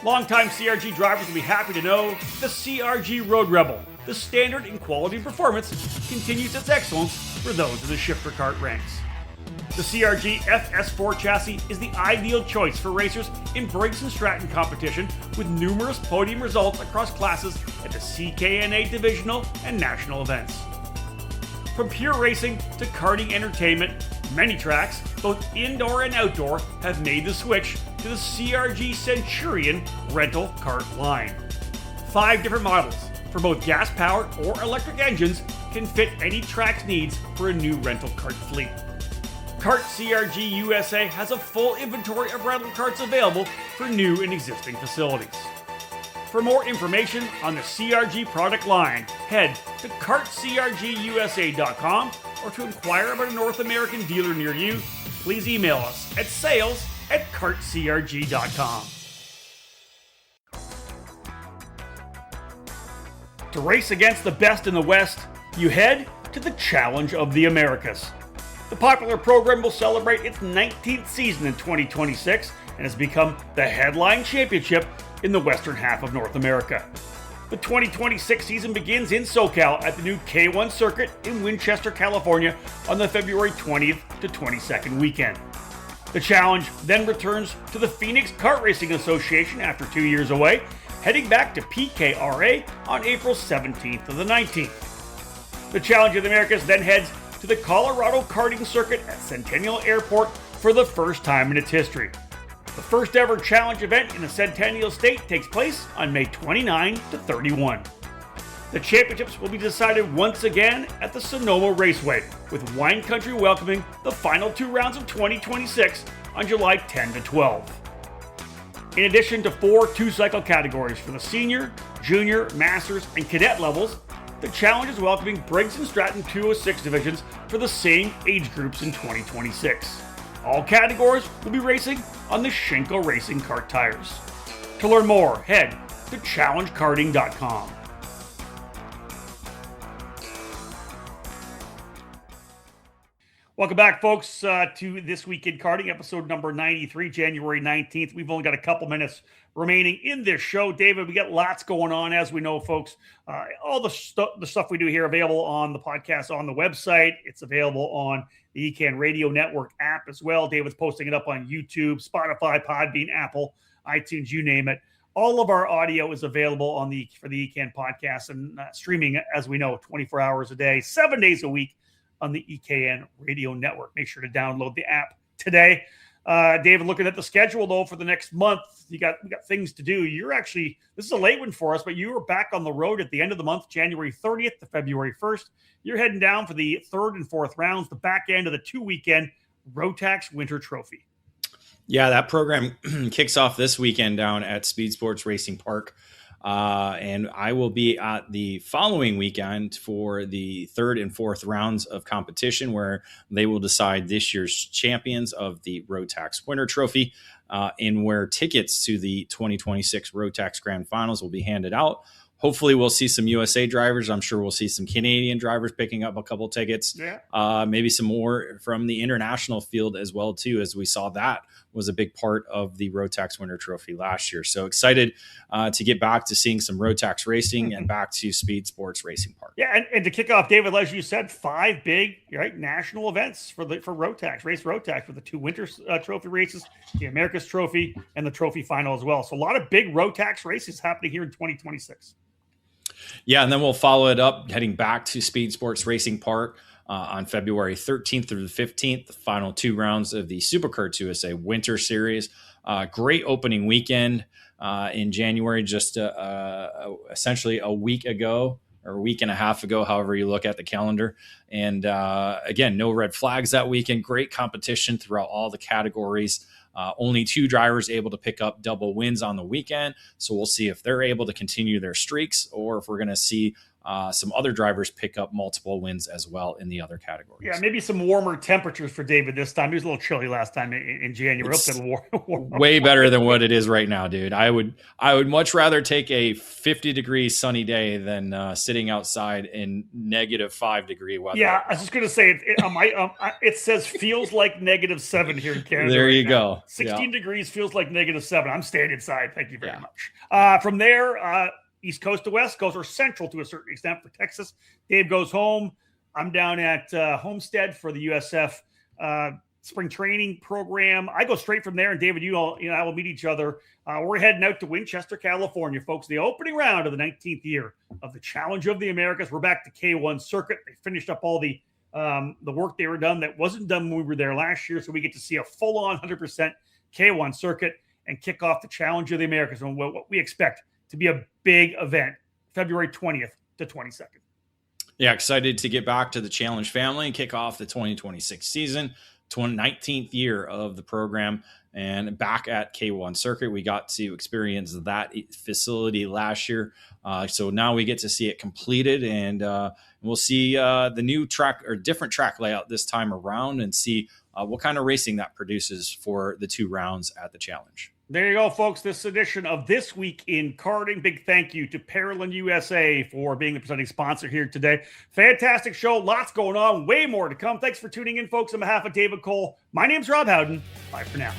Longtime CRG drivers will be happy to know the CRG Road Rebel, the standard in quality and performance, continues its excellence for those in the shifter kart ranks. The CRG FS4 chassis is the ideal choice for racers in Briggs & Stratton competition, with numerous podium results across classes at the CKNA divisional and national events. From pure racing to karting entertainment, many tracks, both indoor and outdoor, have made the switch to the CRG Centurion rental kart line. 5 different models for both gas-powered or electric engines can fit any track's needs for a new rental kart fleet. Kart CRG USA has a full inventory of rental karts available for new and existing facilities. For more information on the CRG product line, head to kartcrgusa.com, or to inquire about a North American dealer near you, please email us at sales@kartcrg.com. To race against the best in the West, you head to the Challenge of the Americas. The popular program will celebrate its 19th season in 2026 and has become the headline championship in the western half of North America. The 2026 season begins in SoCal at the new K1 circuit in Winchester, California on the February 20th to 22nd weekend. The challenge then returns to the Phoenix Kart Racing Association after 2 years away, heading back to PKRA on April 17th to the 19th. The Challenge of the Americas then heads to the Colorado Karting Circuit at Centennial Airport for the first time in its history. The first ever challenge event in the Centennial State takes place on May 29 to 31. The championships will be decided once again at the Sonoma Raceway, with Wine Country welcoming the final 2 rounds of 2026 on July 10 to 12. In addition to 4 2-cycle categories for the senior, junior, masters, and cadet levels, the challenge is welcoming Briggs & Stratton 206 divisions for the same age groups in 2026. All categories will be racing on the Shinko Racing kart tires. To learn more, head to challengekarting.com. Welcome back, folks, to This Week in Karting, episode number 93, January 19th. We've only got a couple minutes remaining in this show. David, we got lots going on, as we know, folks. All the stuff we do here available on the podcast, on the website. It's available on the ECAN Radio Network app as well. David's posting it up on YouTube, Spotify, Podbean, Apple, iTunes, you name it. All of our audio is available for the ECAN podcast and streaming, as we know, 24 hours a day, 7 days a week on the EKN Radio Network. Make sure to download the app today. David, looking at the schedule though for the next month, we got things to do. This is a late one for us, but you are back on the road at the end of the month, January 30th to February 1st. You're heading down for the third and fourth rounds, the back end of the 2-weekend Rotax Winter Trophy. Yeah, that program kicks off this weekend down at Speed Sports Racing Park. And I will be at the following weekend for the third and fourth rounds of competition, where they will decide this year's champions of the Rotax Winter Trophy, and where tickets to the 2026 Rotax Grand Finals will be handed out. Hopefully we'll see some USA drivers. I'm sure we'll see some Canadian drivers picking up a couple tickets. Yeah. Maybe some more from the international field as well, too, as we saw that was a big part of the Rotax Winter Trophy last year. So excited to get back to seeing some Rotax racing and back to Speed Sports Racing Park. Yeah, and to kick off, David, as you said, 5 big national events for Rotax, Race Rotax, for the 2 Winter Trophy races, the America's Trophy, and the Trophy Final as well. So a lot of big Rotax races happening here in 2026. Yeah, and then we'll follow it up heading back to Speed Sports Racing Park on February 13th through the 15th, the final 2 rounds of the SuperCar USA Winter Series. Great opening weekend in January, just essentially a week ago, or a week and a half ago, however you look at the calendar. And again, no red flags that weekend. Great competition throughout all the categories. Only 2 drivers able to pick up double wins on the weekend. So we'll see if they're able to continue their streaks, or if we're going to see some other drivers pick up multiple wins as well in the other categories. Yeah, maybe some warmer temperatures for David this time. It was a little chilly last time in January. It's way better than what it is right now, dude. I would much rather take a 50-degree sunny day than sitting outside in -5-degree weather. Yeah, I was just going to say, it says feels like -7 here in Canada. There you go. 16 degrees feels like -7. I'm staying inside. Thank you very much. From there, East Coast to West Coast, or Central to a certain extent for Texas. Dave goes home. I'm down at Homestead for the USF spring training program. I go straight from there, and David, I will meet each other. We're heading out to Winchester, California, folks. The opening round of the 19th year of the Challenge of the Americas. We're back to K1 circuit. They finished up all the work they were done that wasn't done when we were there last year, so we get to see a full-on 100% K1 circuit and kick off the Challenge of the Americas, and what we expect to be a big event, February 20th to 22nd. Yeah, excited to get back to the Challenge family and kick off the 2026 season, 19th year of the program, and back at K1 Circuit. We got to experience that facility last year. So now we get to see it completed, and we'll see the new track or different track layout this time around, and see what kind of racing that produces for the 2 rounds at the Challenge. There you go, folks. This edition of This Week in Karting. Big thank you to Parolin USA for being the presenting sponsor here today. Fantastic show. Lots going on. Way more to come. Thanks for tuning in, folks. On behalf of David Cole, my name's Rob Howden. Bye for now.